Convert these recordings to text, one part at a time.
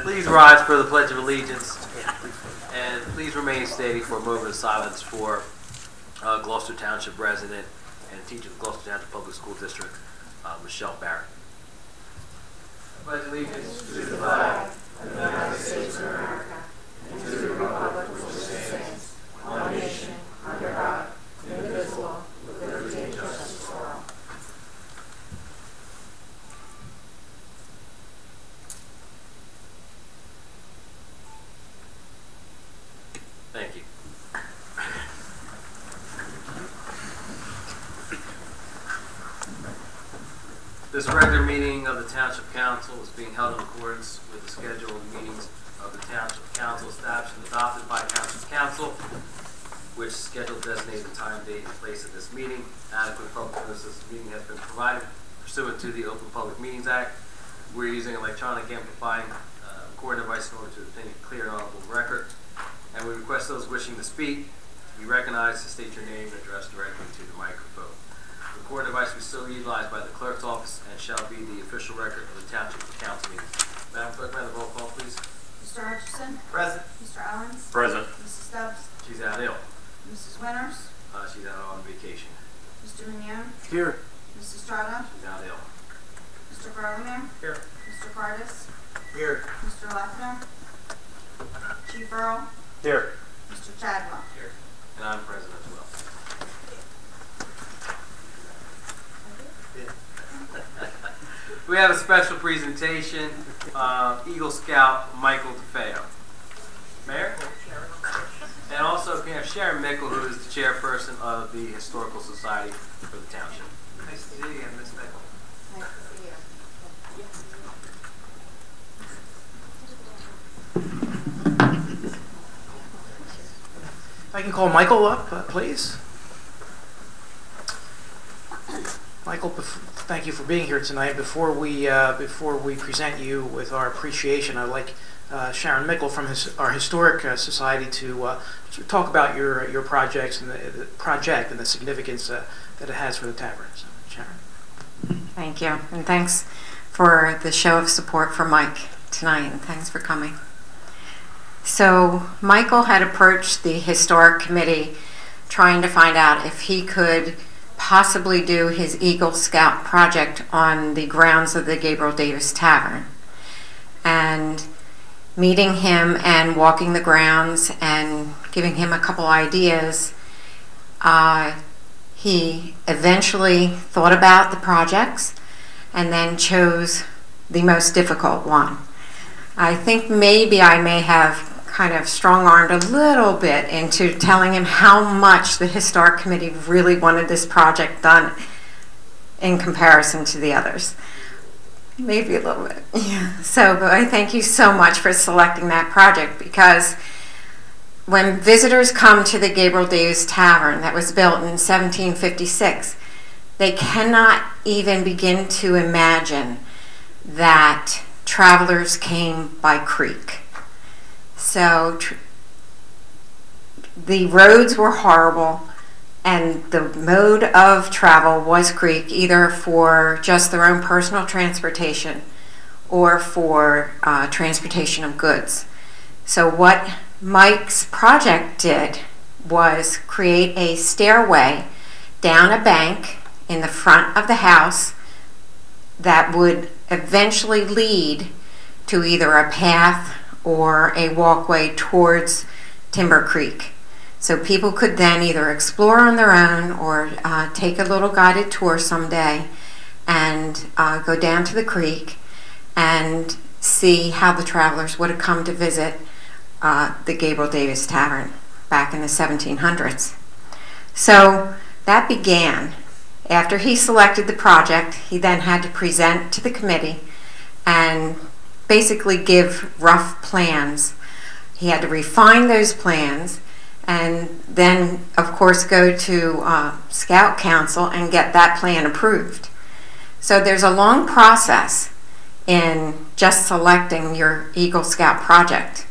Please rise for the Pledge of Allegiance, and please remain standing for a moment of silence for Gloucester Township resident and teacher of the Gloucester Township Public School District, Michelle Barrett. I pledge allegiance to the flag of the United States of America and to the republic which stands, one nation, under God, indivisible, with liberty and justice for all. Thank you. This regular meeting of the Township Council is being held in accordance with the scheduled meetings of the Township Council established and adopted by Township Council, which schedule designates the time, date, and place of this meeting. Adequate public notice of this meeting has been provided pursuant to the Open Public Meetings Act. We're using electronic amplifying recording device in order to obtain a clear and audible record. And we request those wishing to speak be recognized to state your name and address directly to the microphone. The recording device will be still utilized by the clerk's office and shall be the official record of the Township Council meeting. Madam Clerk, may I have the roll call, please? Mr. Hutchison? Present. Mr. Owens? Present. Mrs. Stubbs? She's out ill. Mrs. Winters? She's out on vacation. Mr. Mignon? Here. Mrs. Strada? She's out ill. Mr. Garlemere? Here. Mr. Cardis? Here. Mr. Leffner? Chief Earl? Here. Mr. Chadwell? Here. And I'm present as well. We have a special presentation, Eagle Scout Michael DeFeo. Mayor? And also we have Sharon Mickle, who is the chairperson of the Historical Society for the Township. Nice to see you again, Ms. Mickle. Nice to see you. If I can call Michael up, please. Michael, thank you for being here tonight. Before we present you with our appreciation, I'd like Sharon Mickle from our Historic Society to talk about your projects and the project and the significance that it has for the tavern. So, Sharon. Thank you, and thanks for the show of support for Mike tonight, and thanks for coming. So Michael had approached the Historic Committee trying to find out if he could possibly do his Eagle Scout project on the grounds of the Gabriel Davis Tavern. And meeting him and walking the grounds and giving him a couple ideas, he eventually thought about the projects and then chose the most difficult one. I think maybe I may have kind of strong-armed a little bit into telling him how much the Historic Committee really wanted this project done in comparison to the others. Maybe a little bit, yeah. So, but I thank you so much for selecting that project, because when visitors come to the Gabriel Davis Tavern that was built in 1756, they cannot even begin to imagine that travelers came by creek. So the roads were horrible, and the mode of travel was creek, either for just their own personal transportation or for transportation of goods. So what Mike's project did was create a stairway down a bank in the front of the house that would eventually lead to either a path or a walkway towards Timber Creek. So people could then either explore on their own or take a little guided tour someday and go down to the creek and see how the travelers would have come to visit the Gabriel Davis Tavern back in the 1700s. So that began. After he selected the project, he then had to present to the committee and basically give rough plans. He had to refine those plans and then, of course, go to Scout Council and get that plan approved. So there's a long process in just selecting your Eagle Scout project.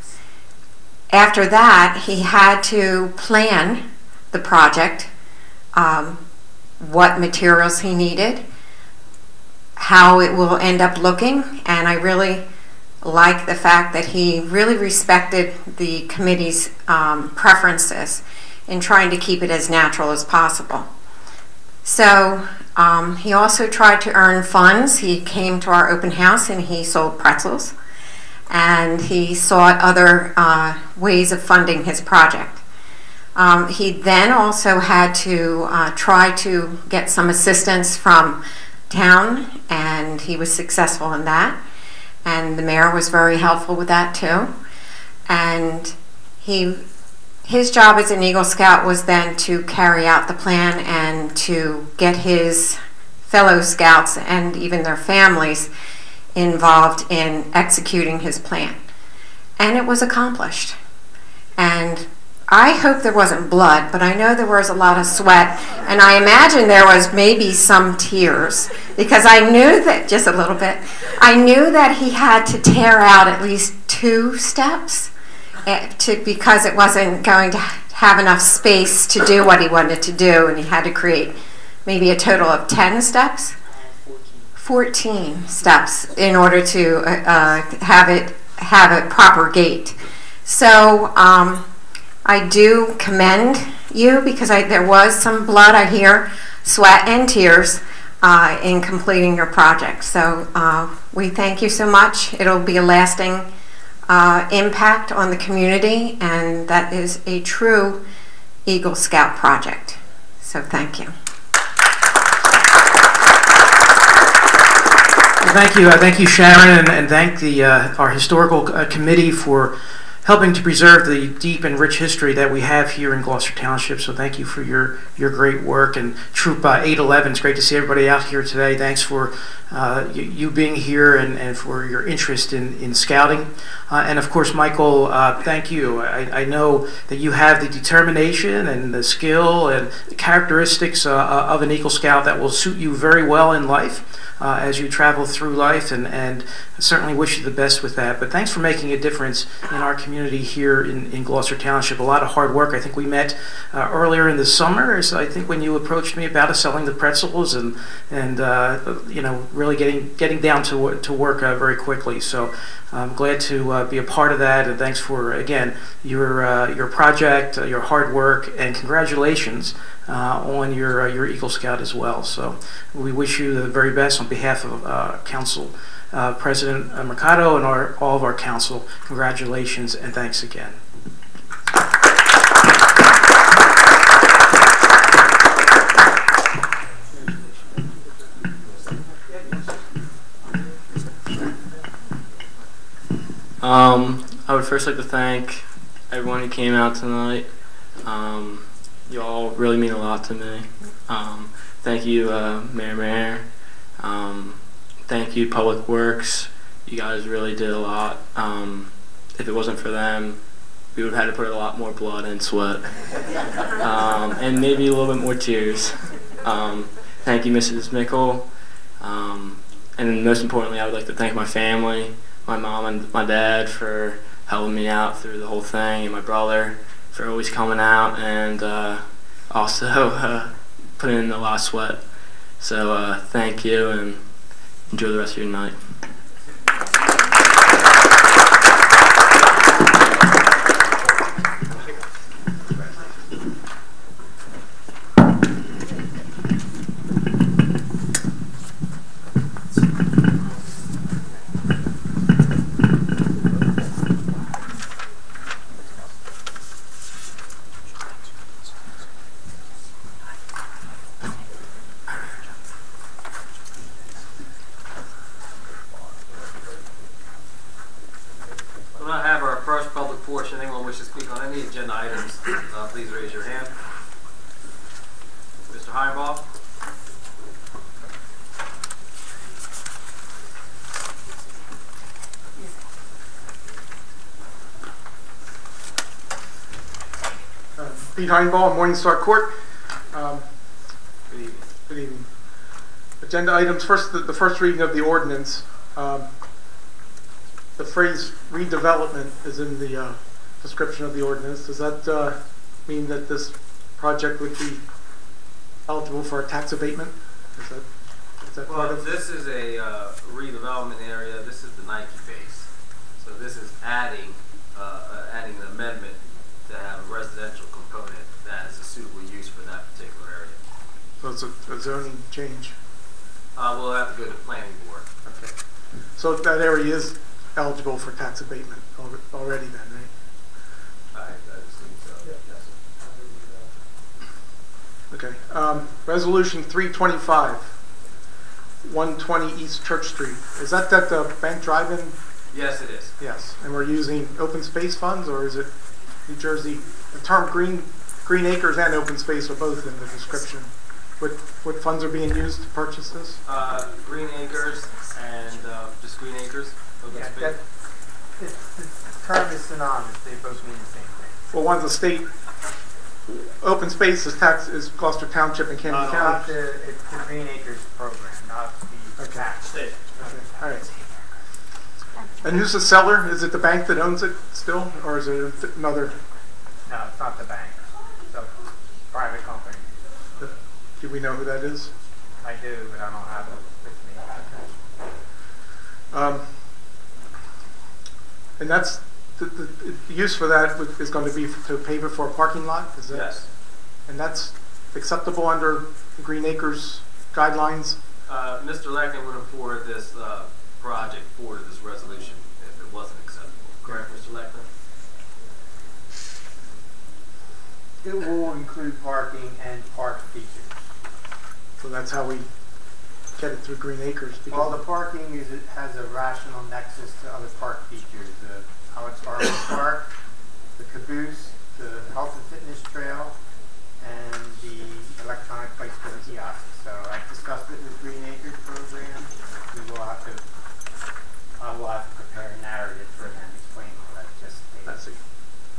After that, he had to plan the project, what materials he needed, how it will end up looking, and I really like the fact that he really respected the committee's preferences in trying to keep it as natural as possible. So he also tried to earn funds. He came to our open house and he sold pretzels, and he sought other ways of funding his project. He then also had to try to get some assistance from town, and he was successful in that. And the mayor was very helpful with that too. And his job as an Eagle Scout was then to carry out the plan and to get his fellow Scouts and even their families involved in executing his plan. And it was accomplished. And I hope there wasn't blood, but I know there was a lot of sweat, and I imagine there was maybe some tears, because I knew that, just a little bit, I knew that he had to tear out at least 2 steps because it wasn't going to have enough space to do what he wanted to do, and he had to create maybe a total of 10 steps? 14 steps in order to have a proper gait. So I do commend you, because there was some blood, I hear, sweat and tears in completing your project. So we thank you so much. It'll be a lasting impact on the community, and that is a true Eagle Scout project. So thank you. Thank you, Sharon, and thank our historical committee for helping to preserve the deep and rich history that we have here in Gloucester Township. So thank you for your great work. And Troop 811, it's great to see everybody out here today. Thanks for you being here and for your interest in scouting. And of course, Michael, thank you. I know that you have the determination and the skill and the characteristics of an Eagle Scout that will suit you very well in life as you travel through life, and certainly wish you the best with that. But thanks for making a difference in our community here in Gloucester Township. A lot of hard work. I think we met earlier in the summer, so I think when you approached me about selling the pretzels and you know, really getting down to work very quickly. So I'm glad to be a part of that, and thanks for, again, your project, your hard work, and congratulations on your Eagle Scout as well. So we wish you the very best on behalf of Council President Mercado and all of our council. Congratulations and thanks again. I would first like to thank everyone who came out tonight. You all really mean a lot to me. Thank you, Mayor. Thank you, Public Works. You guys really did a lot. If it wasn't for them, we would have had to put a lot more blood and sweat. And maybe a little bit more tears. Thank you, Mrs. Mickle. And most importantly, I would like to thank my family, my mom and my dad, for helping me out through the whole thing, and my brother for always coming out and also putting in a lot of sweat. So thank you, and enjoy the rest of your night. Please raise your hand. Mr. Heinbaugh. Pete Heinbaugh, Morningstar Court. Good evening. Good evening. Agenda items. First, the first reading of the ordinance. The phrase redevelopment is in the description of the ordinance. Does that mean that this project would be eligible for a tax abatement? Is that Well, part of this is a redevelopment area. This is the Nike base. So this is adding an amendment to have a residential component that is a suitable use for that particular area. So it's a zoning change. We'll have to go to planning board. Okay. So that area is eligible for tax abatement already then, right? I assume so, yes. Okay. Resolution 325, 120 East Church Street. Is that the bank drive-in? Yes, it is. Yes. And we're using open space funds, or is it New Jersey? The term green acres and open space are both in the description. What funds are being used to purchase this? Green acres and just green acres, open space. The term is synonymous. They both mean the same thing. Well, one's a state. Open space is Gloucester Township and Camden County. It's the Green Acres program, not the tax. State. Okay. All right. And who's the seller? Is it the bank that owns it still, or is it another? No, it's not the bank. It's a private company. Do we know who that is? I do, but I don't have it with me. And that's the use for that is going to be to pay for a parking lot. Is that? Yes. And that's acceptable under Green Acres guidelines. Mr. Leckman would have forwarded this project forward to this resolution if it wasn't acceptable. Correct, Mr. Leckman? It will include parking and park features. So that's how we get it through Green Acres. Well, the parking it has a rational nexus to other park features. Howard Starling Park, the caboose, the health and fitness trail, and the electronic bicycle kiosk. So I discussed it with Green Acres program. I will have to prepare a narrative for them explaining what I just stated. I see.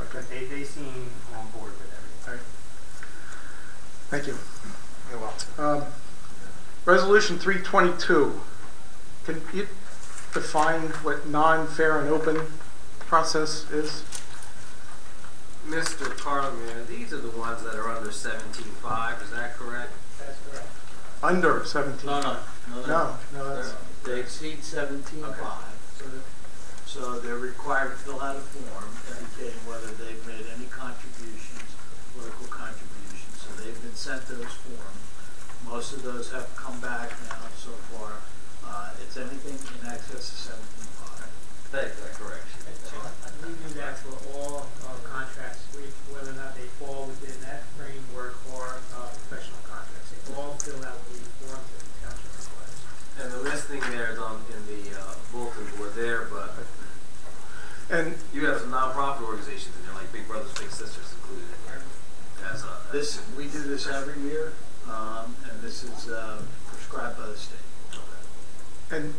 Okay. They seem on board with everything. All right. Thank you. You're welcome. Resolution 322. Can you define what non-fair and open process is? Mr. Carlman, these are the ones that are under 17.5, is that correct? That's correct. Under 17? No, that's, they exceed 17.5, so they're required to fill out a form indicating whether they've made any contributions, political contributions. So they've been sent those forms. Most of those have come back now so far. It's anything in excess of 17.5. Thank you, correct. We do that for all contracts, whether or not they fall within that framework or professional contracts. They all fill out the forms that the township requires. And the listing there is in the bulletin board there, but and you have some nonprofit organizations in there, like Big Brothers Big Sisters included in here. We do this every year, and this is prescribed by the state.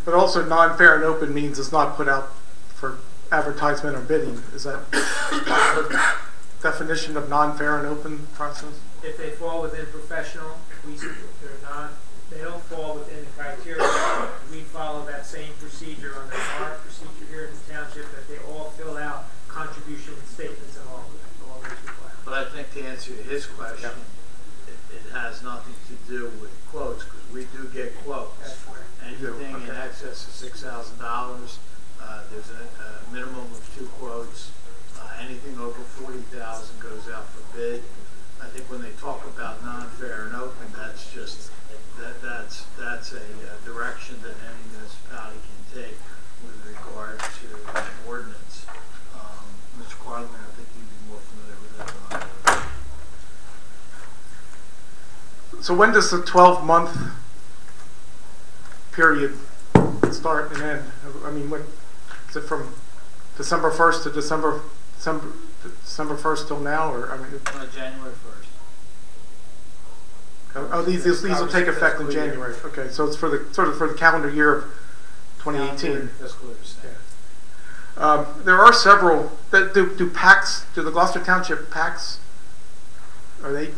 but also non-fair and open means it's not put out for advertisement or bidding. Is that the definition of non-fair and open process? If they fall within professional, they don't fall within the criteria. We follow that same procedure under our procedure here in the township, that they all fill out contribution statements and all those requirements. But I think to answer his question, it has nothing to do with quotes, because we do get quotes. That's correct. Anything in excess of $6,000, there's a minimum of 2 quotes. Anything over $40,000 goes out for bid. I think when they talk about non-fair and open, that's just that's a direction that any municipality can take with regard to an ordinance. Mr. Carlin, I think you'd be more familiar with that than I would. So when does the 12-month period start and end? I mean, what is it, from December 1st to December 1st till now, or I mean? January 1st. Oh, these will take effect in January. Okay, so it's for the calendar year of 2018. There are several. Do PACs? Do the Gloucester Township PACs? Are they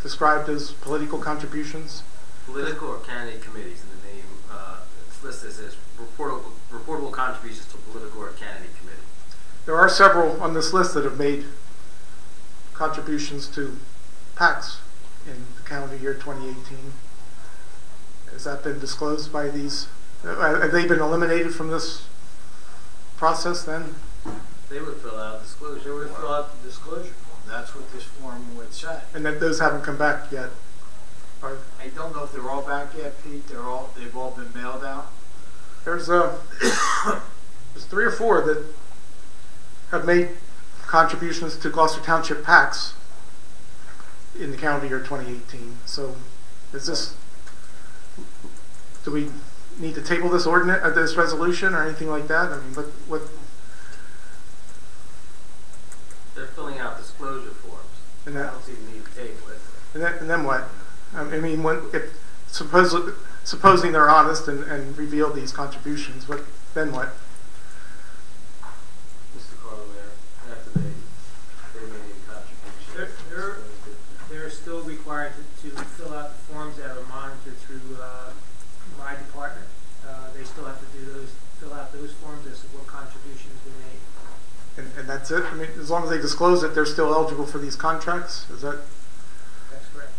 described as political contributions? Political or candidate committees in the name. It's listed as reportable contributions to political or candidate committee. There are several on this list that have made contributions to PACs in the calendar year 2018. Has that been disclosed by these? Have they been eliminated from this process then? They would fill out disclosure. They would fill out the disclosure form. That's what this form would say. And that those haven't come back yet? Or I don't know if they're all back yet, Pete. They've all been mailed out. there's 3 or 4 that have made contributions to Gloucester Township PACs in the calendar year 2018. So is this, do we need to table this ordinance, this resolution or anything like that? I mean, what? They're filling out disclosure forms. And I that, don't see the need to table it. and then what? I mean, if supposing they're honest and reveal these contributions, then what? Mr. Carlmayer, after they made any contributions. They're still required to fill out the forms that are monitored through my department. They still have to fill out those forms as to what contributions they made. And that's it? I mean, as long as they disclose it, they're still eligible for these contracts? Is that? That's correct.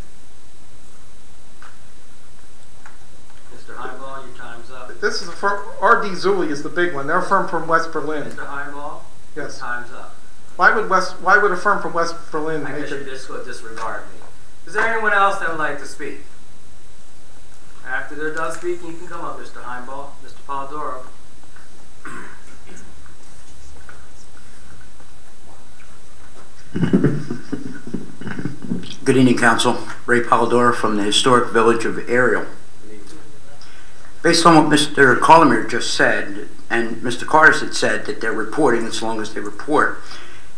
Mr. Heimbaugh, your time's up. This is a firm, R.D. Zulli is the big one. They're a firm from West Berlin. Mr. Heimbaugh, your Yes. time's up. Why would a firm from West Berlin I make guess you it? just would disregard me. Is there anyone else that would like to speak? After they're done speaking, you can come up, Mr. Heimbaugh. Mr. Polidoro. Good evening, Council. Ray Polidoro from the historic village of Ariel. Based on what Mr. Carlmayer just said, and Mr. Carter had said that they're reporting as long as they report,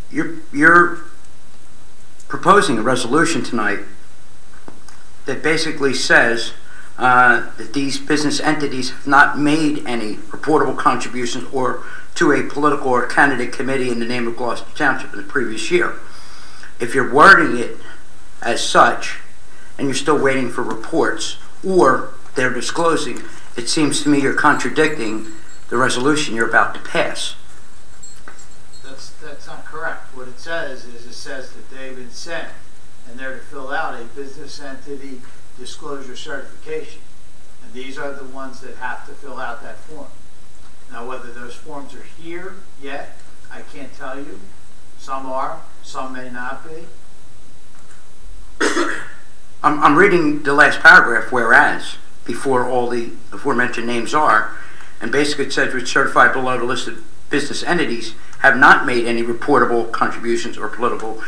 you're proposing a resolution tonight that basically says that these business entities have not made any reportable contributions or to a political or candidate committee in the name of Gloucester Township in the previous year. If you're wording it as such, and you're still waiting for reports, or they're disclosing, it seems to me you're contradicting the resolution you're about to pass. That's not correct. What it says is that they've been sent, and they're to fill out a business entity disclosure certification. And these are the ones that have to fill out that form. Now, whether those forms are here yet, I can't tell you. Some are, some may not be. I'm reading the last paragraph, whereas, before all the aforementioned names are, and basically it says, which certified below the listed business entities have not made any reportable contributions or political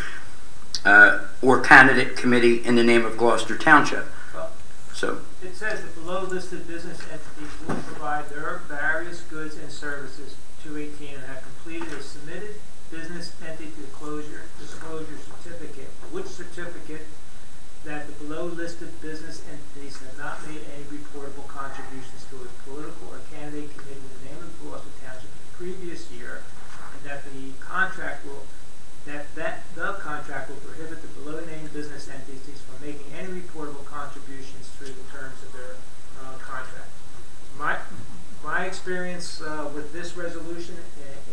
or candidate committee in the name of Gloucester Township. So It says that below listed business entities will provide their various goods and services to 18 and have completed a submitted business entity disclosure certificate, which certificate that the below listed business entities have not made any reportable contributions to a political or candidate committee in the name of Gloucester Township in the previous year, and that the contract will prohibit the below named business entities from making any reportable contributions through the terms of their contract. My experience with this resolution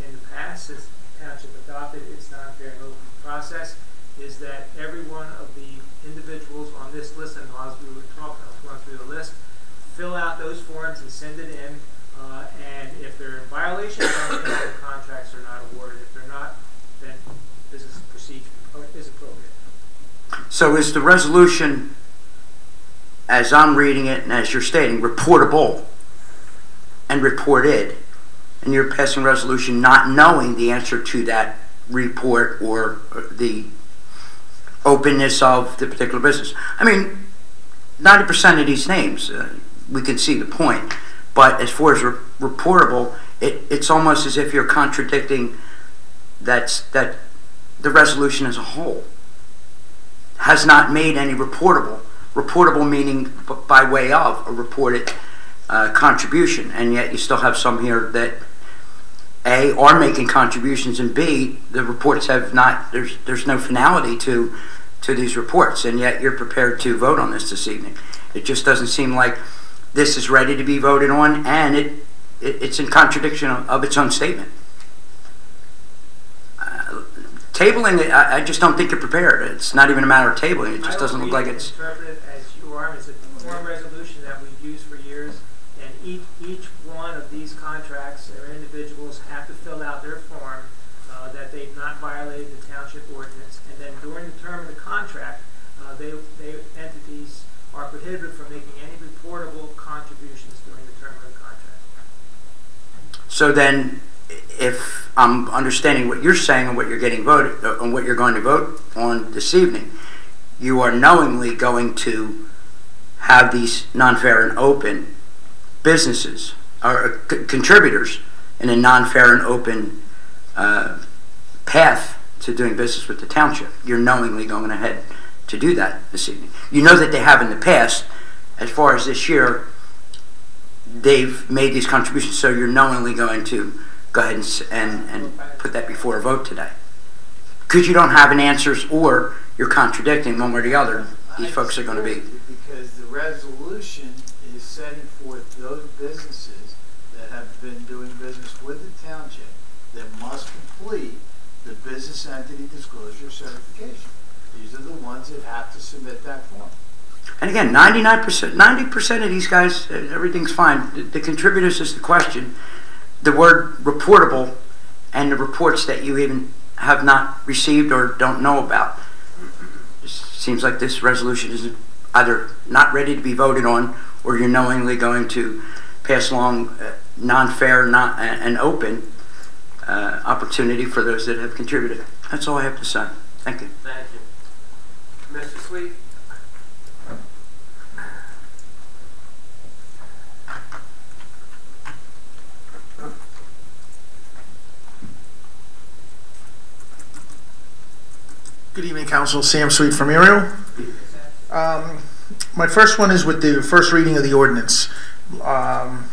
in the past, since the township adopted its non-fair and open process, is that every one of the individuals on this list, and as we were talking, I was going through the list, fill out those forms and send it in, and if they're in violation, then the contracts are not awarded. If they're not, then business procedure is appropriate. So is the resolution, as I'm reading it and as you're stating, reportable and reported, and you're passing resolution not knowing the answer to that report or the openness of the particular business? I mean, 90% of these names, we can see the point, but as far as reportable, it's almost as if you're contradicting that the resolution as a whole has not made any reportable meaning by way of a reported contribution, and yet you still have some here that A, are making contributions, and B, the reports have not, there's no finality to these reports, and yet you're prepared to vote on this evening. It just doesn't seem like this is ready to be voted on, and it's in contradiction of its own statement. Tabling it, I just don't think you're prepared. It's not even a matter of tabling. It just doesn't look like it's... interpreted as you are. It's a form resolution that we've used for years, and each one of these contracts, or individuals have to fill out their form that they've not violated the township ordinance, and then during the term of the contract, entities are prohibited from making any reportable contributions during the term of the contract. So then, if I'm understanding what you're saying and what you're getting voted on, what you're going to vote on this evening, you are knowingly going to have these non-fair and open businesses or contributors in a non-fair and open path to doing business with the township. You're knowingly going ahead to do that this evening. You know that they have in the past. As far as this year, they've made these contributions, so you're knowingly going to go ahead and put that before a vote today. Because you don't have an answers, or you're contradicting one way or the other, these folks are going to be. Because the resolution is setting forth those businesses that have been doing business with the township that must complete the business entity disclosure certification. These are the ones that have to submit that form. And again, 99%, 90% of these guys, everything's fine. The contributors is the question. The word reportable and the reports that you even have not received or don't know about. It seems like this resolution is either not ready to be voted on, or you're knowingly going to pass along non-fair and open opportunity for those that have contributed. That's all I have to say. Thank you. Thank you. Mr. Sweet? Good evening, Council. Sam Sweet from Ariel. My first one is with the first reading of the ordinance on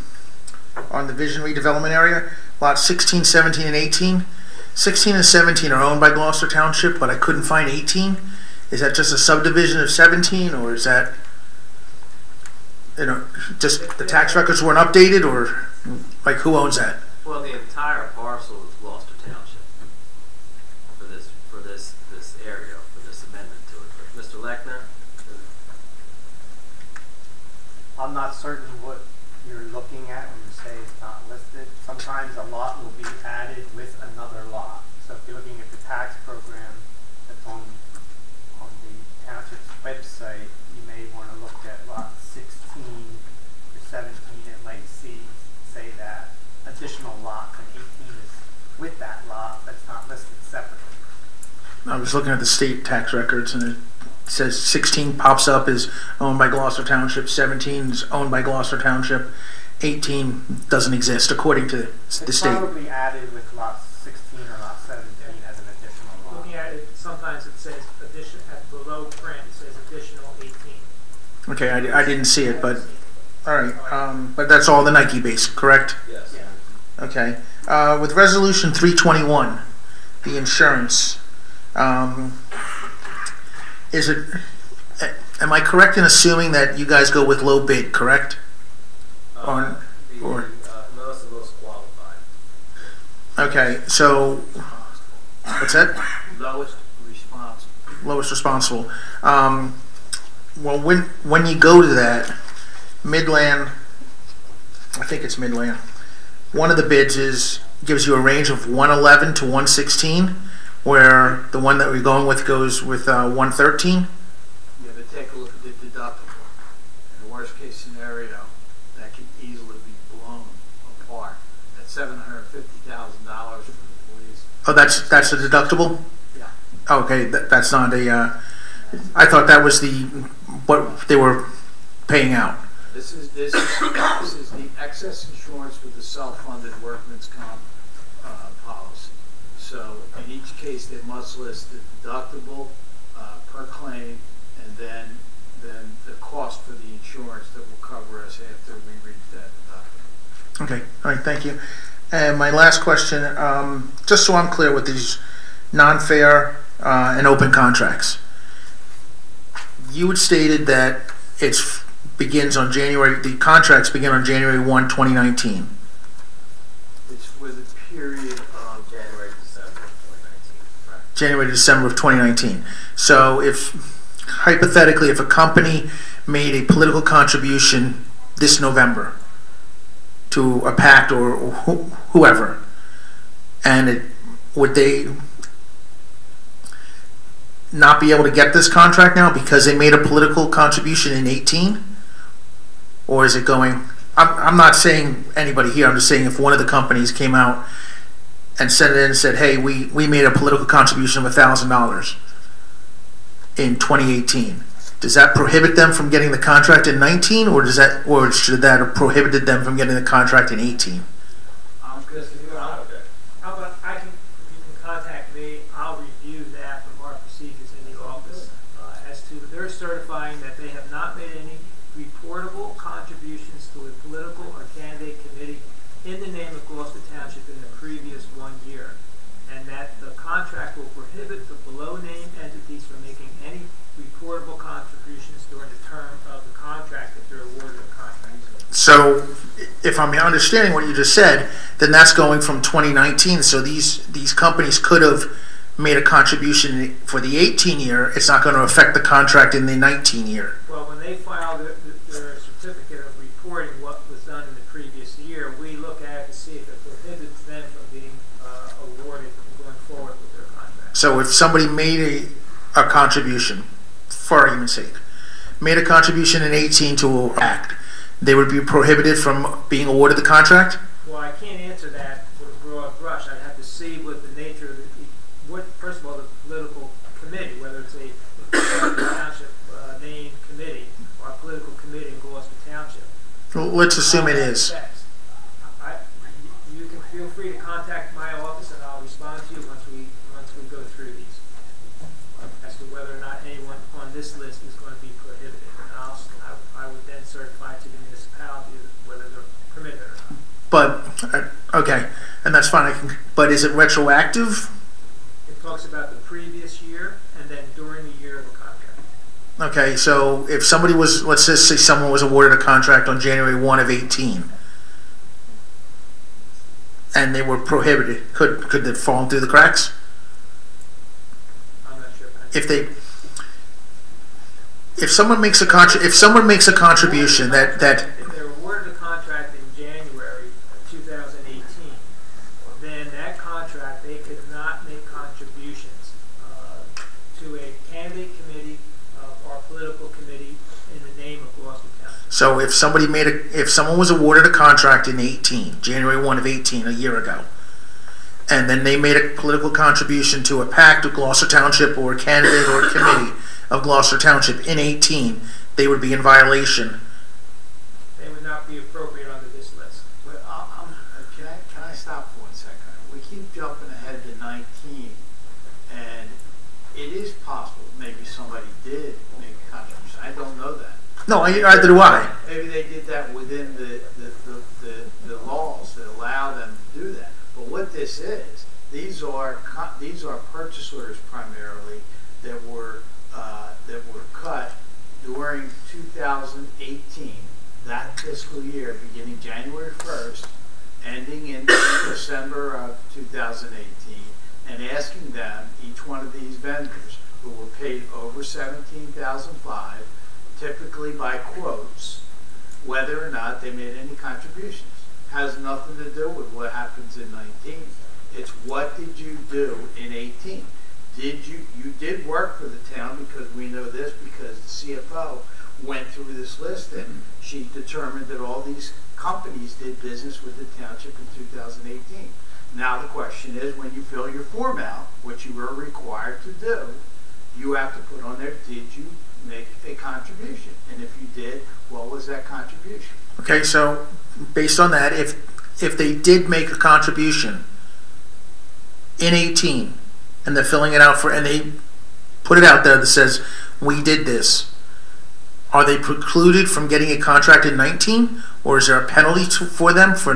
the Vision Redevelopment Area. Lots 16, 17, and 18. 16 and 17 are owned by Gloucester Township, but I couldn't find 18. Is that just a subdivision of 17, or is that, just the tax records weren't updated, or like who owns that? Well, the entire parcel is Gloucester Township for this area, for this amendment to it. But Mr. Lechner? I'm not certain what you're looking at when you say it's not listed. Sometimes a lot will be added with another lot. So if you're looking at the tax program that's on the township's website, you may want to look at lot 16 or 17. It might say that additional lot, and 18 is with that lot that's not listed separately. I was looking at the state tax records, and it says 16 pops up is owned by Gloucester Township, 17 is owned by Gloucester Township, 18 doesn't exist according to the state. It's probably added with lot 16 or lot 17 as an additional lot. Looking at it, sometimes it says addition, at below print, it says additional 18. Okay, I didn't see it, but all right. But that's all the Nike base, correct? Yes. Yeah. Okay. With Resolution 321, the insurance, is it? Am I correct in assuming that you guys go with low bid, correct? Lowest and most qualified. Okay, so what's that? Lowest responsible. Lowest responsible. Well, when you go to that, Midland, I think it's Midland. One of the bids gives you a range of 111 to 116, where the one that we're going with goes with 113. Yeah, but take a look at the deductible. In the worst case scenario, that could easily be blown apart. That's $750,000 for the police. Oh, that's the deductible? Yeah. Okay, that's not a. I thought that was what they were paying out. This is the excess insurance with the self-funded workman's comp policy. So in each case, they must list the deductible per claim, and then the cost for the insurance that will cover us after we reach that deductible. Okay, all right, thank you. And my last question, just so I'm clear with these non-fair and open contracts, you had stated that the contracts begin on January 1, 2019. It's for the period of January to December of 2019. Right. January to December of 2019. So hypothetically, if a company made a political contribution this November to a pact or whoever, and would they not be able to get this contract now because they made a political contribution in 18? Or is it going, I'm not saying anybody here, I'm just saying if one of the companies came out and sent it in and said, hey, we made a political contribution of $1,000 in 2018, does that prohibit them from getting the contract in 19, or should that have prohibited them from getting the contract in 18? How about you can contact me, I'll review that from our procedures in the office as to they're certifying that they have not made any reportable contributions to a political or candidate committee in the name of Gloucester Township in the previous 1 year, and that the contract will prohibit the below named entities from making any reportable contributions during the term of the contract if they're awarded a contract. So, if I'm understanding what you just said, then that's going from 2019. So these companies could have made a contribution for the 18 year. It's not going to affect the contract in the 19 year. Well, when they file their certificate of reporting what was done in the previous year, we look at it to see if it prohibits them from being awarded going forward with their contract. So if somebody made a contribution, for argument's sake, made a contribution in 18 to an act, they would be prohibited from being awarded the contract? Well, I can't answer that with a broad brush. I'd have to see what the nature of first of all, the political committee, whether it's a township named committee or a political committee in Gloucester Township. Well, let's assume it is. You can feel free to contact my office and I'll respond to you once we go through these as to whether or not anyone on this list is going to be prohibited. And I would then certify to the municipality whether they're permitted or not. But, okay, and that's fine. But is it retroactive? It talks about the previous year and then during the year of the contract. Okay, so if somebody was, let's just say someone was awarded a contract on January 1 of 18, and they were prohibited, could it fall through the cracks? I'm not sure. If someone makes a contribution that if they're awarded a contract in January of 2018, then that contract they could not make contributions to a candidate committee or political committee in the name of Gloucester Township. so if someone was awarded a contract in 18, January 1 of 18, a year ago, and then they made a political contribution to a pact of Gloucester Township or a candidate or a committee of Gloucester Township in 18, they would be in violation. They would not be appropriate under this list. But can I stop for 1 second? We keep jumping ahead to 19, and it is possible maybe somebody did make a contribution. I don't know that. No, either do I. Maybe they did that within the laws that allow them to do that. But what this is, these are purchase orders primarily that were cut during 2018, that fiscal year, beginning January 1st, ending in December of 2018, and asking them, each one of these vendors, who were paid over $17,500, typically by quotes, whether or not they made any contributions. Has nothing to do with what happens in 19. It's what did you do in 18? You did work for the town, because we know this because the CFO went through this list and she determined that all these companies did business with the township in 2018. Now the question is, when you fill your form out, which you were required to do, you have to put on there, did you make a contribution? And if you did, what was that contribution? Okay, so based on that, if they did make a contribution in 18, and they're filling it out and they put it out there that says, we did this, are they precluded from getting a contract in 19? Or is there a penalty for them for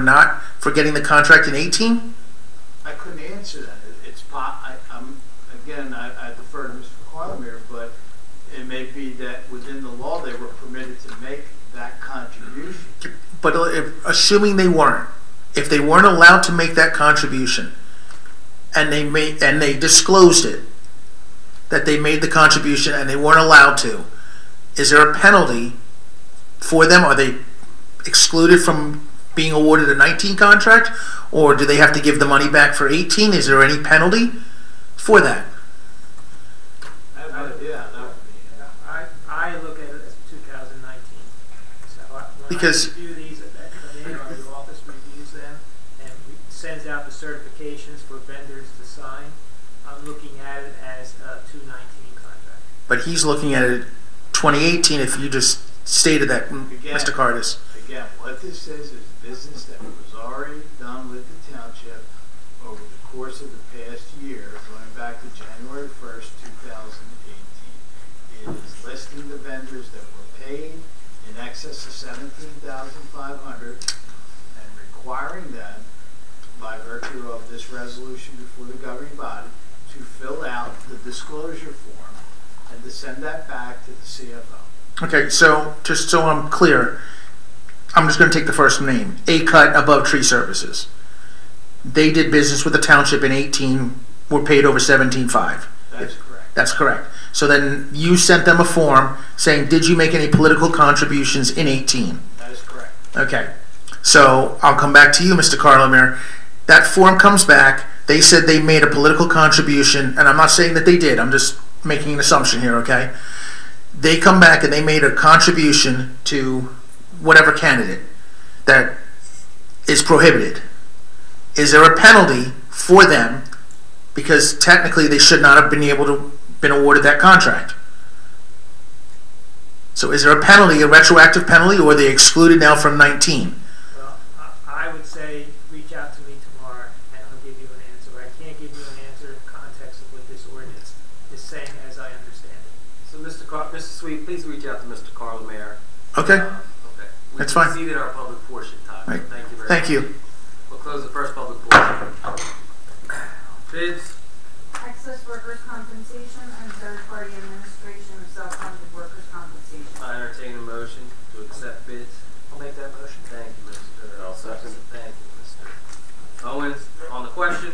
getting the contract in 18? I couldn't answer that. I defer to Mr. Carlemere, but it may be that within the law they were permitted to make that contribution. But assuming they weren't, if they weren't allowed to make that contribution, and they disclosed it, that they made the contribution and they weren't allowed to, is there a penalty for them? Are they excluded from being awarded a 19 contract, or do they have to give the money back for 18? Is there any penalty for that? I look at it as 2019. So when Because- I review these that come in, or the office reviews them and sends out the certifications for vendors to sign, I'm looking at it as a 2019 contract. But he's looking at it 2018 if you just stated that, Again. Mr. Cardis. Again, what this says is business that was already done with the township over the course of the past year, going back to January 1st, 2018. It is listing the vendors that were paid in excess of $17,500 and requiring them, by virtue of this resolution before the governing body, to fill out the disclosure form and to send that back to the CFO. Okay, so just so I'm clear, I'm just going to take the first name, A-Cut Above Tree Services. They did business with the township in 18, were paid over 17.5. That's correct. That's correct. So then you sent them a form saying, did you make any political contributions in 18? That is correct. Okay. So I'll come back to you, Mr. Carlemere. That form comes back. They said they made a political contribution, and I'm not saying that they did. I'm just making an assumption here, okay? They come back and they made a contribution to whatever candidate that is prohibited. Is there a penalty for them because technically they should not have been able to been awarded that contract? So is there a penalty, a retroactive penalty, or are they excluded now from 19? Well, I would say reach out to me tomorrow and I'll give you an answer. I can't give you an answer in context of what this ordinance is saying as I understand it. So Mr. Sweet, please reach out to Mr. Carlemere. Okay. Okay. That's fine. We exceeded our public portion time. Right. Thank you very much. Thank you. We'll close the first public portion. Bids. Excess workers' compensation and third-party administration of self-funded workers' compensation. I entertain a motion to accept bids. I'll make that motion. Thank you, Mr. I'll second. Thank you, Mr. Owens. On the question,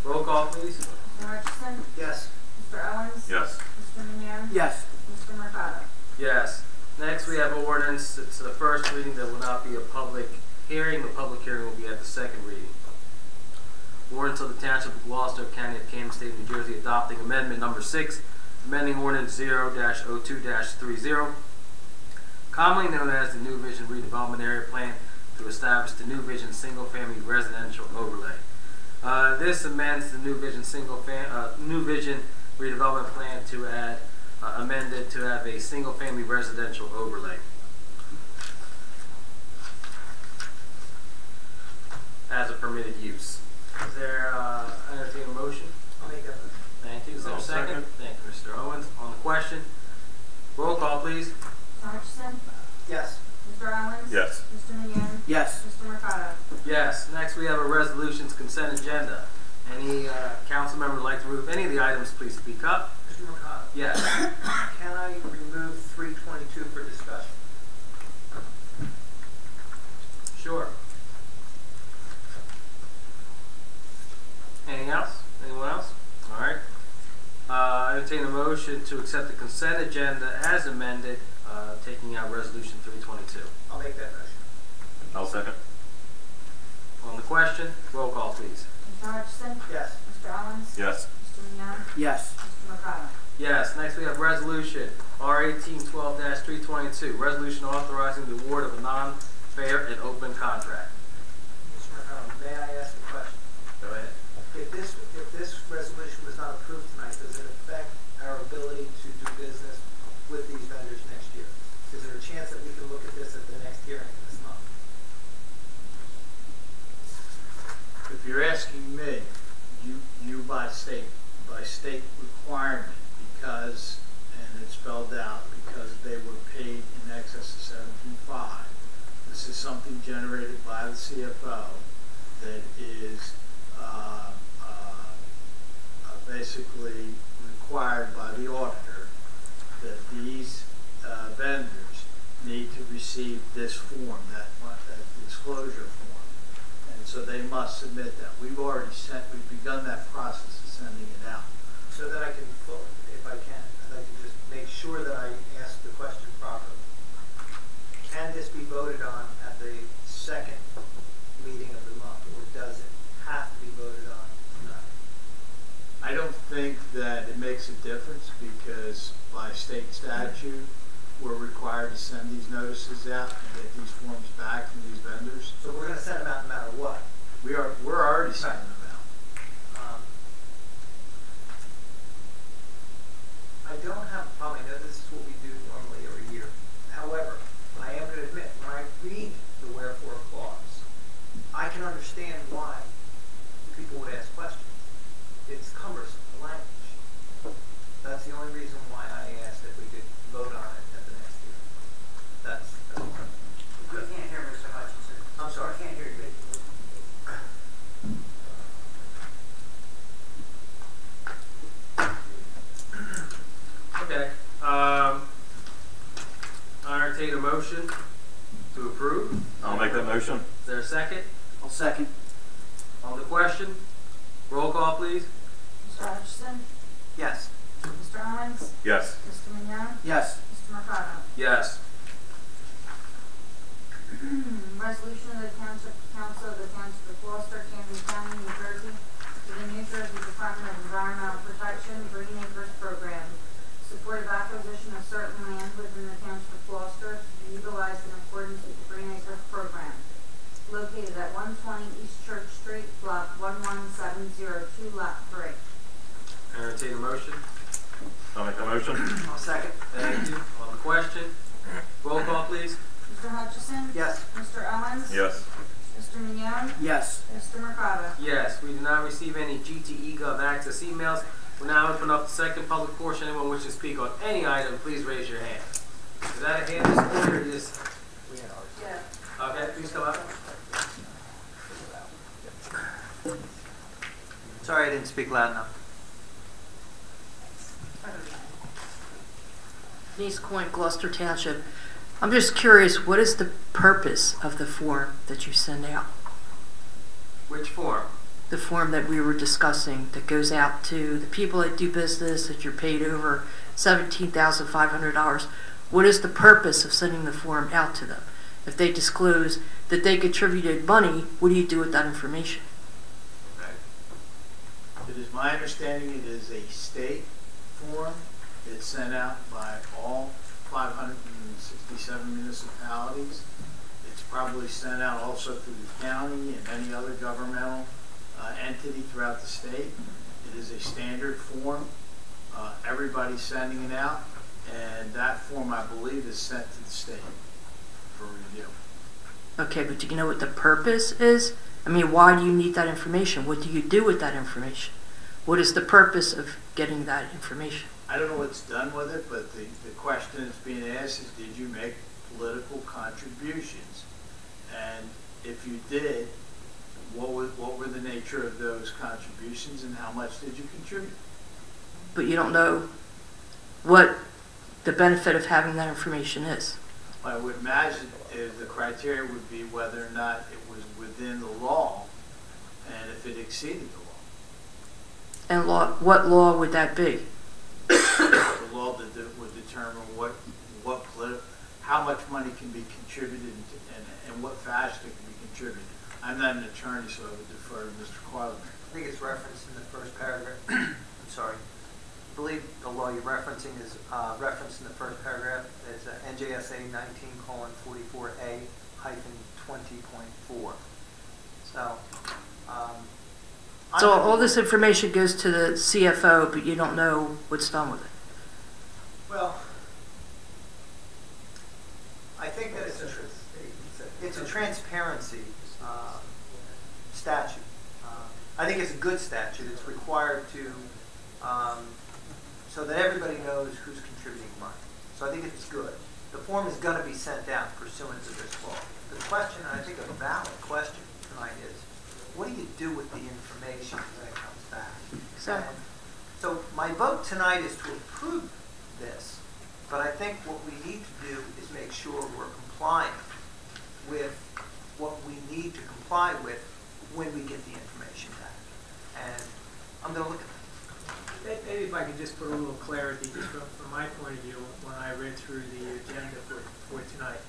roll call, please. Mr. Hutchison? Yes. Mr. Owens? Yes. Mr. Mannion? Yes. Mr. Mercado? Yes. Next, we have ordinance. It's the first reading. There will not be a public hearing. The public hearing will be at the second reading. Ordinance of the Township of Gloucester, County of Camden, State of New Jersey, adopting amendment number 6, amending ordinance 0-02-30, commonly known as the New Vision Redevelopment Area Plan, to establish the New Vision Single-Family Residential Overlay. This amends the New Vision New Vision Redevelopment Plan to add amended to have a single-family residential overlay. As a permitted use. Is there, entertain a motion? I'll make that motion. Thank you. Is there a I'll second? second. Thank you, Mr. Owens. On the question, roll call, please. Mr. Hutchison? Yes. Mr. Owens? Yes. Mr. Mannion? Yes. Mr. Mercado? Yes. Next, we have a resolutions consent agenda. Any council member would like to move any of the items, please speak up. Mr. Mercado, Yes. can I remove 322 for discussion? Sure. Anything else? Anyone else? All right. I entertain a motion to accept the consent agenda as amended, taking out resolution 322. I'll make that motion. I'll second. On the question, roll call, please. Mr. Hutchison? Yes. Mr. Owens? Yes. Mr. Mannion? Yes. Mr. Mercado? Yes. Next, we have resolution R1812-322, resolution authorizing the award of a non-fair and open contract. Mr. Mercado, may I ask a question? Go ahead. If this resolution was not approved tonight, does it affect our ability to do business with these vendors next year? Is there a chance that we can look at this at the next hearing this month? If you're asking me, you by state requirement, because, and it's spelled out, because they were paid in excess of 17.5. This is something generated by the CFO that is basically required by the auditor, that these vendors need to receive this form, that disclosure form. And so they must submit that. We've begun that process of sending it out. So that I can, if I can, I'd like to just make sure that I ask the question properly. Can this be voted on at the second think that it makes a difference because by state statute, we're required to send these notices out and get these forms back from these vendors. So we're gonna send them out no matter what. We're already sending them out. I don't have a problem. I know this is what we do normally every year. However, I am going to admit, when I read the wherefore clause, I can understand why people would ask questions. It's cumbersome, the language. That's the only reason why I asked if we could vote on it at the next year. That's We can't hear Mr. Hutchinson. I'm sorry. I can't hear you. Okay. I entertain a motion to approve. I'll make that motion. Is there a second? I'll second. On the question? Roll call, please. Mr. Hutchison? Yes. Mr. Owens? Yes. Mr. Mignon? Yes. Mr. Mercado? Yes. Resolution of the Township Council of the Township of Gloucester, Camden County, New Jersey, to the New Jersey Department of Environmental Protection Green Acres Program. Support of acquisition of certain land within the Township of Gloucester to be utilized in accordance with the Green Acres Program. Located at 120 East Church Street, Block 11702, Lot 3. Entertain a motion. I'll make that motion. I'll second. Thank you. On the question? Roll call, please. Mr. Hutchison? Yes. Mr. Owens? Yes. Mr. Mignon? Yes. Mr. Mercado? Yes, we did not receive any GTE Gov access emails. We'll now open up the second public portion. Anyone wishing to speak on any item, please raise your hand. Is that a hand this or just? Yeah. Okay, please come up. Sorry I didn't speak loud enough. East Point, Gloucester Township. I'm just curious, what is the purpose of the form that you send out? Which form? The form that we were discussing that goes out to the people that do business, that you're paid over $17,500. What is the purpose of sending the form out to them? If they disclose that they contributed money, what do you do with that information? Okay. It is my understanding it is a state form. It's sent out by all 567 municipalities. It's probably sent out also through the county and any other governmental entity throughout the state. It is a standard form. Everybody's sending it out, and that form, I believe, is sent to the state for review. Okay, but do you know what the purpose is? I mean, why do you need that information? What do you do with that information? What is the purpose of getting that information? I don't know what's done with it, but the question that's being asked is, did you make political contributions? And if you did, what were the nature of those contributions and how much did you contribute? But you don't know what the benefit of having that information is. I would imagine the criteria would be whether or not it was within the law and if it exceeded the law. And what law would that be? The law that would determine how much money can be contributed and what fashion it can be contributed. I'm not an attorney, so I would defer to Mr. Quadler. I think it's referenced in the first paragraph. I'm sorry. I believe the law you're referencing is referenced in the first paragraph. It's NJSA 19:44A-20.4. So, So all this information goes to the CFO, but you don't know what's done with it. well, I think that it's a transparency statute. I think it's a good statute. It's required to, so that everybody knows who's contributing money. So I think it's good. The form is going to be sent out pursuant to this law. The question, and I think a valid question tonight is, what do you do with the information when it comes back? Exactly. So my vote tonight is to approve this, but I think what we need to do is make sure we're compliant with what we need to comply with when we get the information back. And I'm going to look at that. Maybe if I could just put a little clarity, just from my point of view, when I read through the agenda for tonight.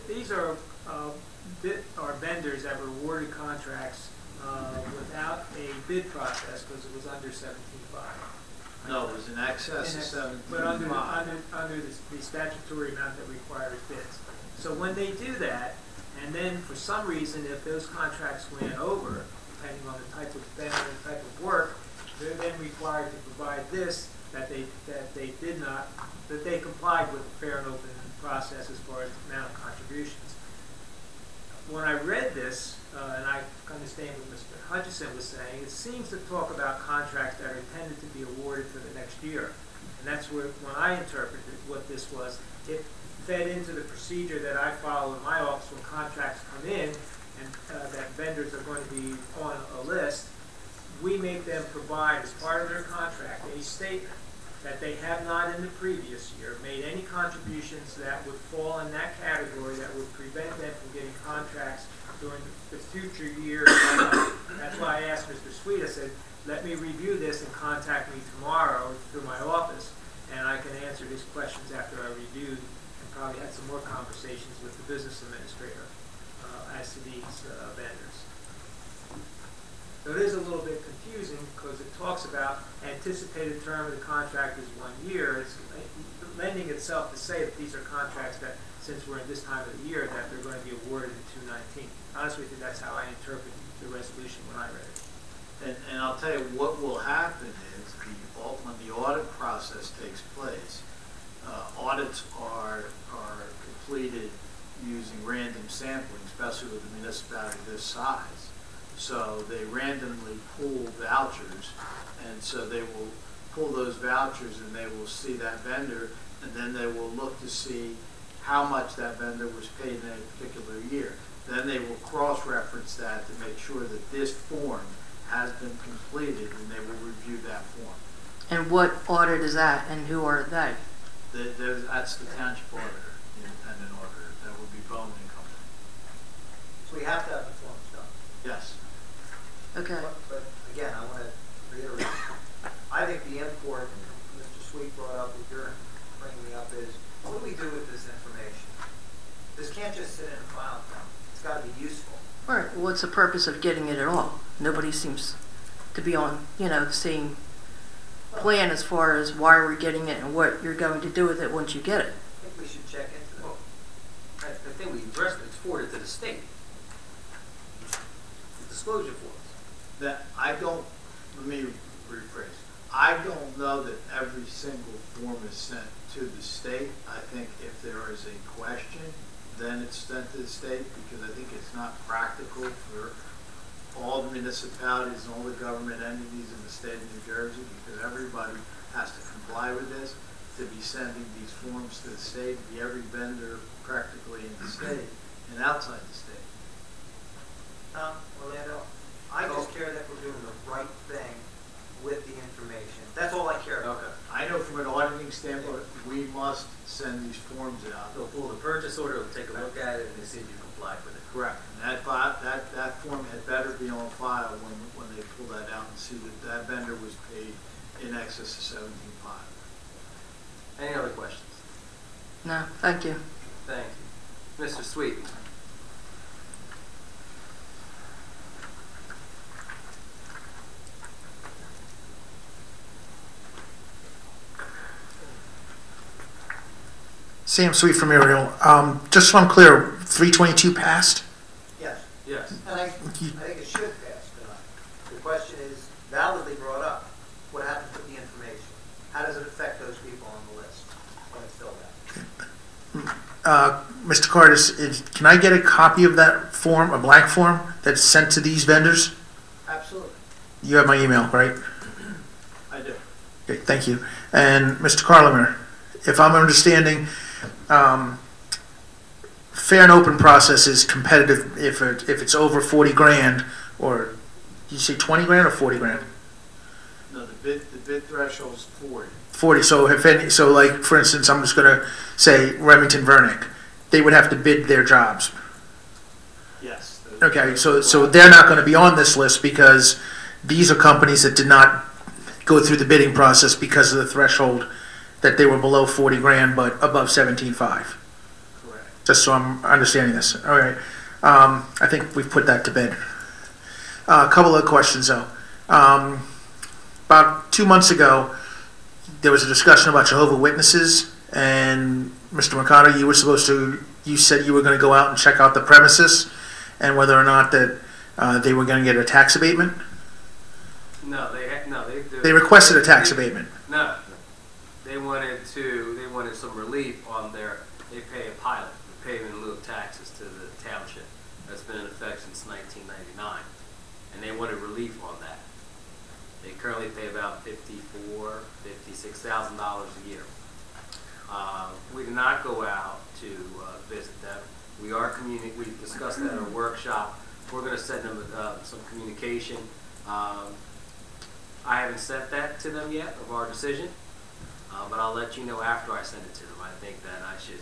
These are vendors that were awarded contracts with without a bid process because it was under 17.5. No, it was in excess of 17.5. But under the statutory amount that requires bids. So when they do that, and then for some reason, if those contracts went over, depending on the type of vendor and type of work, they're then required to provide this, that they complied with the fair and open process as far as the amount of contributions. When I read this, and I understand what Mr. Hutchison was saying, it seems to talk about contracts that are intended to be awarded for the next year. And that's where, when I interpreted what this was, it fed into the procedure that I follow in my office when contracts come in and that vendors are going to be on a list. We make them provide, as part of their contract, a statement that they have not in the previous year made any contributions that would fall in that category that would prevent them from getting contracts during the future years. That's why I asked Mr. Sweet, I said, let me review this and contact me tomorrow through my office, and I can answer these questions after I reviewed and probably had some more conversations with the business administrator as to these vendors. So it is a little bit confusing because it talks about anticipated term of the contract is 1 year. It's lending itself to say that these are contracts that, since we're in this time of the year, that they're going to be awarded in 2019. Honestly, I think that's how I interpret the resolution when I read it. And I'll tell you what will happen is when the audit process takes place, audits are completed using random sampling, especially with a municipality this size. So they randomly pull vouchers, and so they will pull those vouchers and they will see that vendor, and then they will look to see how much that vendor was paid in a particular year. Then they will cross-reference that to make sure that this form has been completed, and they will review that form. And what audit is that, and who are they? That's the township auditor, the independent auditor. That would be Bowman and Company. So we have to have the forms done. Yes. Okay. But again, I want to reiterate, I think the import, Mr. Sweet brought up, that you're bringing up, is what do we do with this information? This can't just sit in a file cabinet. It's got to be useful. All right. What's the purpose of getting it at all? Nobody seems to be on, the same plan as far as why we're getting it and what you're going to do with it once you get it. I think we should check into that. I think we addressed it. It's forwarded to the state. The disclosure forms. Let me rephrase. I don't know that every single form is sent to the state. I think if there is a question, then it's sent to the state, because I think it's not practical for all the municipalities and all the government entities in the state of New Jersey, because everybody has to comply with this, to be sending these forms to the state, be every vendor practically in the state and outside the state. Orlando, I just care that we're doing the right thing with the information. That's all I care about. Okay. I know from an auditing standpoint, we must send these forms out. They'll pull the purchase order, they'll take a look at it, and they see if you complied with it. Correct. And that form had better be on file when they pull that out and see that vendor was paid in excess of $17,500. Any other questions? No, thank you. Thank you. Mr. Sweet. Sam Sweet from Ariel. Just so I'm clear, 322 passed? Yes. Yes. And I think it should pass tonight. The question is validly brought up. What happens with the information? How does it affect those people on the list when it's filled out? Mr. Carter, can I get a copy of that form, a blank form, that's sent to these vendors? Absolutely. You have my email, right? I do. Okay, thank you. And Mr. Carlimer, if I'm understanding, fair and open process is competitive if it's over 40 grand, or you say 20 grand or 40 grand? No, the bid threshold is 40. 40. So like for instance, I'm just going to say Remington Vernick, they would have to bid their jobs. Yes. Okay, so they're not going to be on this list because these are companies that did not go through the bidding process because of the threshold that they were below 40 grand but above 17.5. Correct. Just so I'm understanding this. All right. I think we've put that to bed. A couple of questions though. About 2 months ago, there was a discussion about Jehovah's Witnesses, and Mr. Mercado, you said you were going to go out and check out the premises, and whether or not that they were going to get a tax abatement. No, They requested a tax abatement. No, they wanted some relief on they pay a pilot, payment in lieu of taxes to the township. That's been in effect since 1999, and they wanted relief on that. They currently pay about $56,000 a year. We did not go out to visit them. We discussed that at our workshop. We're going to send them some communication. I haven't sent that to them yet of our decision, but I'll let you know after I send it to them. I think that I should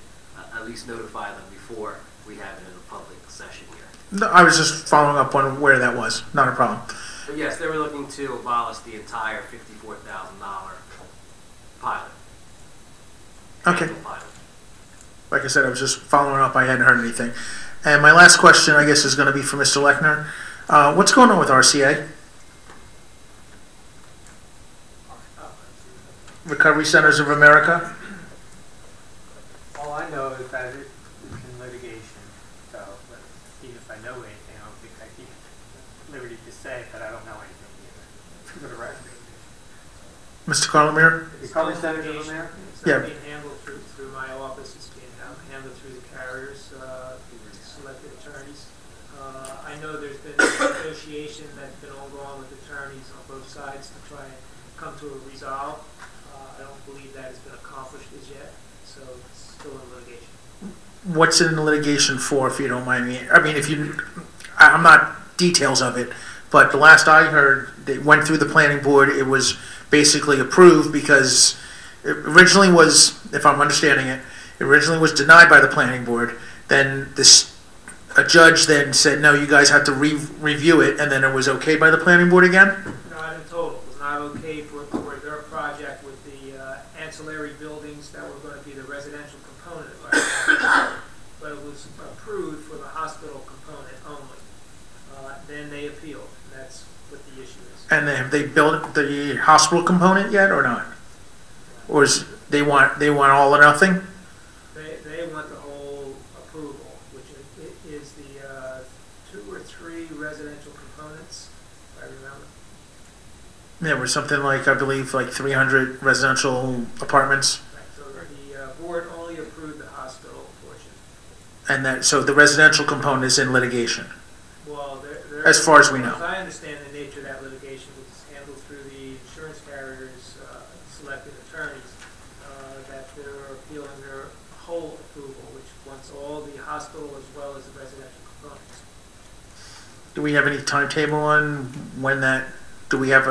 at least notify them before we have it in a public session here. No, I was just following up on where that was. Not a problem. But yes, they were looking to abolish the entire $54,000 pilot. Okay. Annual pilot. Like I said, I was just following up. I hadn't heard anything. And my last question, I guess, is going to be for Mr. Lechner. What's going on with RCA? Recovery Centers of America? All I know is that it's in litigation, so but even if I know anything, I don't think I keep liberty to say that I don't know anything either. For the record. Mr. Carlemere? Recovery Centers of America? It's Yeah. not being handled through my office. It's being handled through the carriers, selected attorneys. I know there's been a negotiation that's been ongoing with attorneys on both sides to try and come to a resolve. I don't believe that has been accomplished as yet, so it's still in litigation. What's it in litigation for, if you don't mind me? I mean, I'm not details of it, but the last I heard, they went through the planning board. It was basically approved because it originally was, if I'm understanding it, originally was denied by the planning board. Then a judge then said, no, you guys have to review it, and then it was okay by the planning board again? No, I've been told it was not okay for their project with the ancillary buildings that were going to be the residential component of our project, but it was approved for the hospital component only. Then they appealed, and that's what the issue is. And have they built the hospital component yet, or not? Or they want all or nothing? They want the whole approval, which is the 2 or 3 residential components, if I remember. There was something like, I believe, like 300 residential apartments. Right, so the board only approved the hospital portion. And so the residential component is in litigation, Well, as far as we know. As I understand the nature of that litigation, which is handled through the insurance carriers' selected attorneys, that they're appealing their whole approval, which wants all the hospital as well as the residential components. Do we have any timetable on when that? Do we have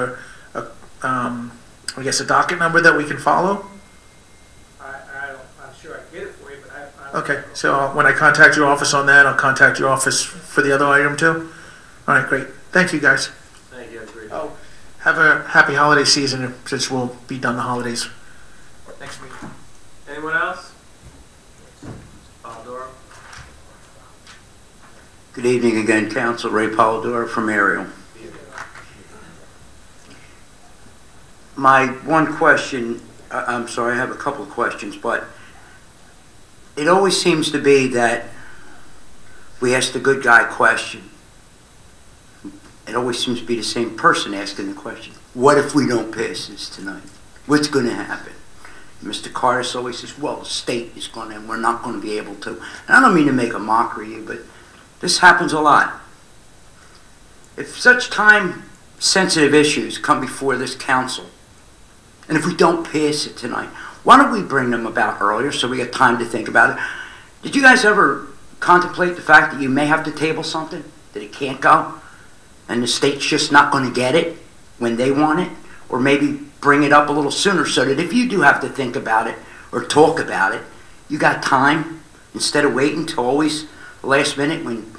I guess a docket number that we can follow? I'm sure I can get it for you, but I don't Okay, know. so when I contact your office on that, I'll contact your office for the other item too. All right, great. Thank you, guys. Thank you. I agree. Oh, have a happy holiday season, since we'll be done the holidays. Next week. Anyone else? Polidoro? Good evening again, Council. Ray Polidoro from Ariel. My one question, I'm sorry, I have a couple of questions, but it always seems to be that we ask the good guy question. It always seems to be the same person asking the question. What if we don't pass this tonight? What's going to happen? Mr. Cardis always says, well, the state is going to, and we're not going to be able to. And I don't mean to make a mockery of you, but this happens a lot. If such time-sensitive issues come before this council, and if we don't pass it tonight, why don't we bring them about earlier so we get time to think about it? Did you guys ever contemplate the fact that you may have to table something, that it can't go, and the state's just not going to get it when they want it? Or maybe bring it up a little sooner so that if you do have to think about it or talk about it, you got time instead of waiting till always the last minute when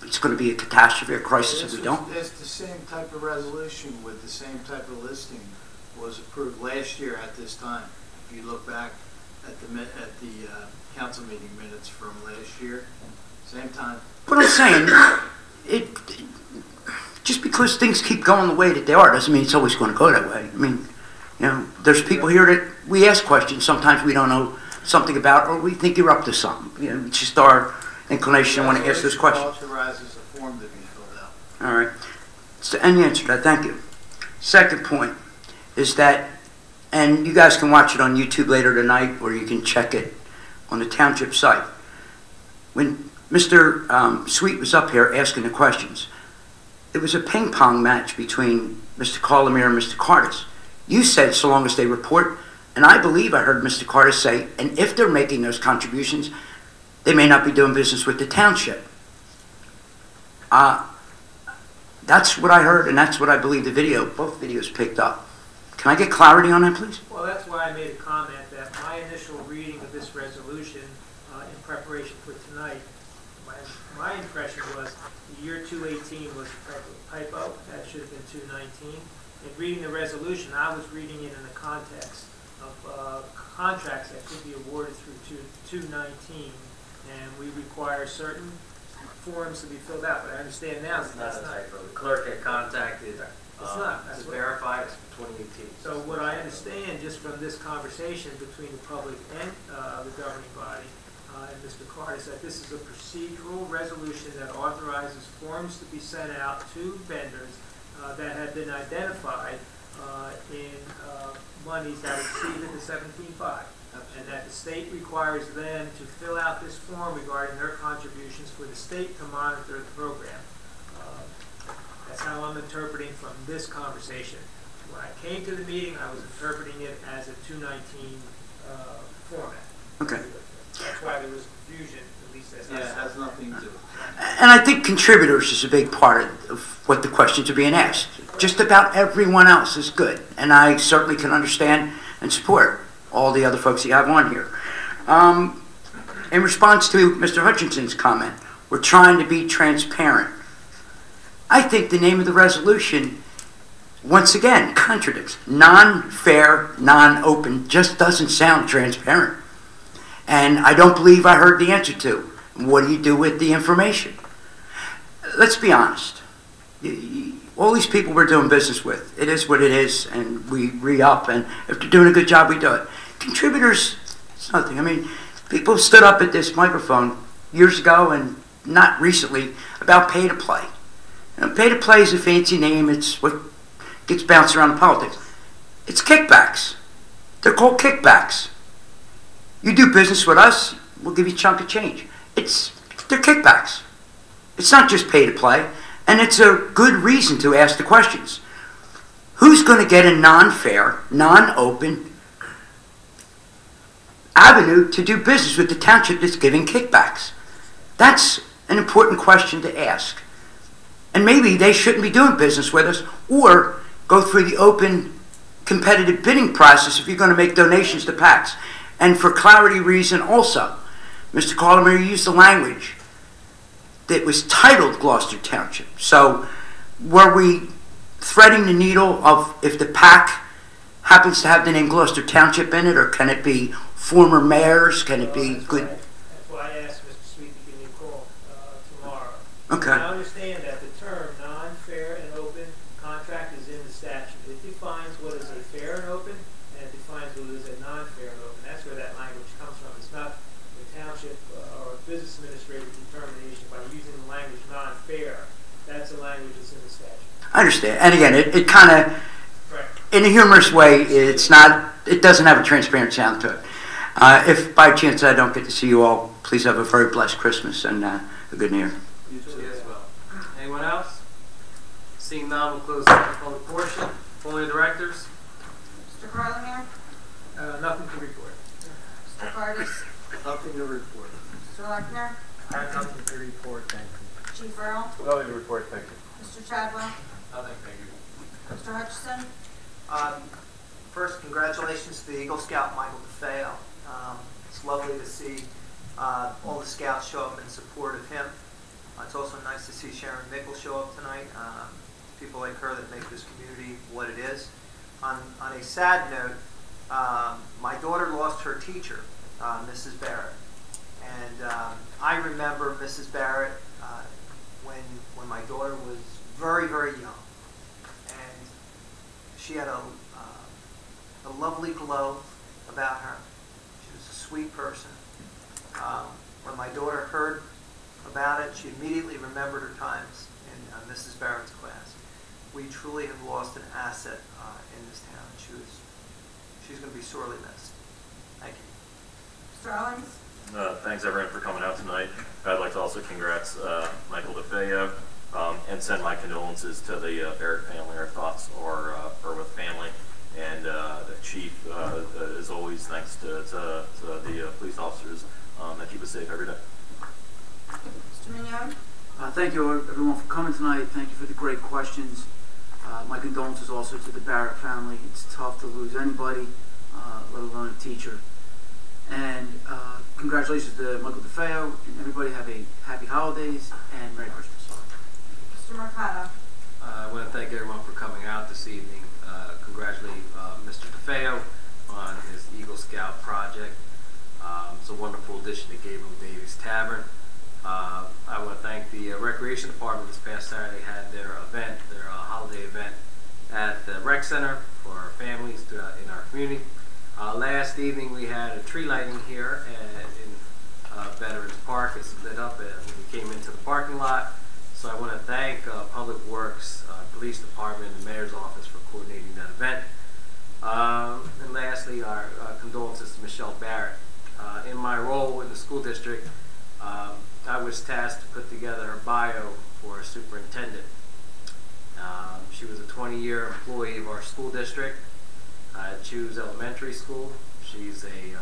it's going to be a catastrophe or crisis if we don't. It's the same type of resolution with the same type of listing was approved last year at this time. If you look back at the council meeting minutes from last year, same time. But I'm saying, just because things keep going the way that they are doesn't mean it's always going to go that way. I mean, you know, there's people here that we ask questions sometimes we don't know something about, or we think you're up to something. You know, it's just our inclination to want to ask those questions. Authorizes a form to be filled out. All right. So, and you answered that. Thank you. Second point is that, and you guys can watch it on YouTube later tonight, or you can check it on the township site. When Mr. Sweet was up here asking the questions, it was a ping pong match between Mr. Colomere and Mr. Cardis. You said so long as they report, and I believe I heard Mr. Cardis say, and if they're making those contributions, they may not be doing business with the township. That's what I heard, and that's what I believe both videos picked up. Can I get clarity on that, please? Well, that's why I made a comment that my initial reading of this resolution in preparation for tonight, my impression was the year 218 was a typo. That should have been 219. In reading the resolution, I was reading it in the context of contracts that could be awarded through 219, and we require certain forms to be filled out. But I understand now that that's not. The clerk had contacted. It's not. That's to verify it's from 2018. So what I understand just from this conversation between the public and the governing body and Mr. Cardis, that this is a procedural resolution that authorizes forms to be sent out to vendors that have been identified in monies that exceeded the 17.5, and that the state requires them to fill out this form regarding their contributions for the state to monitor the program. That's how I'm interpreting from this conversation. When I came to the meeting, I was interpreting it as a 219 format. Okay. That's why there was confusion, at least as Yeah, it has nothing to do. And I think contributors is a big part of what the questions are being asked. Just about everyone else is good, and I certainly can understand and support all the other folks you have on here. In response to Mr. Hutchinson's comment, we're trying to be transparent. I think the name of the resolution, once again, contradicts. Non-fair, non-open just doesn't sound transparent. And I don't believe I heard the answer to, what do you do with the information? Let's be honest. All these people we're doing business with, it is what it is, and we re-up, and if they're doing a good job, we do it. Contributors, it's nothing. I mean, people stood up at this microphone years ago and not recently about pay-to-play. You know, pay-to-play is a fancy name. It's what gets bounced around in politics. It's kickbacks. They're called kickbacks. You do business with us, we'll give you a chunk of change. They're kickbacks. It's not just pay-to-play, and it's a good reason to ask the questions. Who's going to get a non-fair, non-open avenue to do business with the township that's giving kickbacks? That's an important question to ask. And maybe they shouldn't be doing business with us, or go through the open competitive bidding process if you're going to make donations to PACs. And for clarity reason also, Mr. Colomere used the language that was titled Gloucester Township. So were we threading the needle of if the PAC happens to have the name Gloucester Township in it, or can it be former mayors? Can it be good? That's why I asked Mr. Sweet to give me a call tomorrow. Okay. I understand that the term non-fair and open contract is in the statute. It defines what is a fair and open, and it defines what is a non-fair and open. That's where that language comes from. It's not the township or business administrator's determination by using the language non-fair. That's the language that's in the statute. I understand. And again, it kind of, in a humorous way, it doesn't have a transparent sound to it. If by chance I don't get to see you all, please have a very blessed Christmas and a good New Year. You too as well. Anyone else? Seeing none, we'll close the public portion. Polling directors. Mr. Carlemere? Nothing to report. Mr. Cardis? Nothing to report. Mr. Lechner? I have nothing to report, thank you. Chief Earl? Nothing to report, thank you. Mr. Chadwell? Nothing, thank you. Mr. Hutchison? First, congratulations to the Eagle Scout, Michael DeFeo. It's lovely to see all the scouts show up in support of him. It's also nice to see Sharon Mickle show up tonight. People like her that make this community what it is. On a sad note, my daughter lost her teacher, Mrs. Barrett. And I remember Mrs. Barrett when my daughter was very, very young. And she had a lovely glow about her. She was a sweet person. When my daughter heard about it, she immediately remembered her times in Mrs. Barrett's class. We truly have lost an asset in this town. She's going to be sorely missed. Thank you. Mr. Owens? Thanks everyone for coming out tonight. I'd like to also congrats Michael DeFeo and send my condolences to the Barrett family. Our thoughts are with family. And the chief, as always, thanks to the police officers that keep us safe every day. Mr. Mignon? Thank you everyone for coming tonight. Thank you for the great questions. My condolences also to the Barrett family. It's tough to lose anybody, let alone a teacher. And congratulations to Michael DeFeo, and everybody have a happy holidays and Merry Christmas. Mr. Mercado? I want to thank everyone for coming out this evening. Congratulate Mr. DeFeo on his Eagle Scout project. It's a wonderful addition to Gabriel Davies Tavern. I want to thank the Recreation Department. This past Saturday had their event, their holiday event at the Rec Center for our families in our community. Last evening we had a tree lighting here in Veterans Park. It's lit up when we came into the parking lot. So I want to thank Public Works, Police Department, and the Mayor's Office for coordinating that event. And lastly, our condolences to Michelle Barrett. In my role in the school district, I was tasked to put together her bio for a superintendent. She was a 20-year employee of our school district at Choose Elementary School. She's a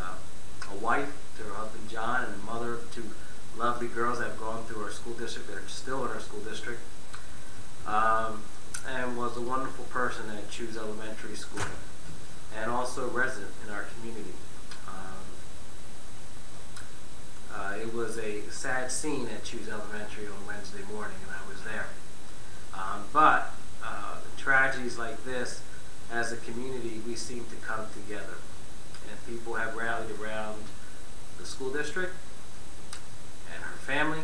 wife to her husband John and a mother of 2 lovely girls that have gone through our school district, that are still in our school district, and was a wonderful person at Choose Elementary School, and also a resident in our community. It was a sad scene at Choose Elementary on Wednesday morning, and I was there. But tragedies like this, as a community, we seem to come together, and people have rallied around the school district and her family,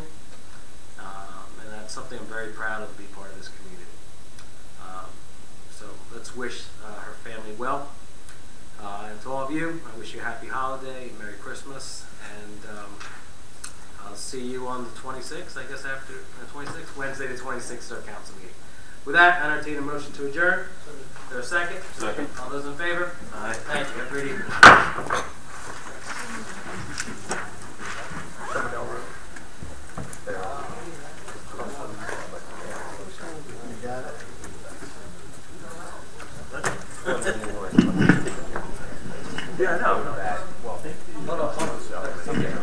and that's something I'm very proud of to be part of this community. So let's wish her family well. And to all of you, I wish you a happy holiday, Merry Christmas, and I'll see you on the 26th, I guess after the 26th, Wednesday the 26th, our council meeting. With that, I entertain a motion to adjourn. Is there a second? Second. All those in favor? Aye. Thank you. Have a great evening. Yeah, I know. Well, hold on.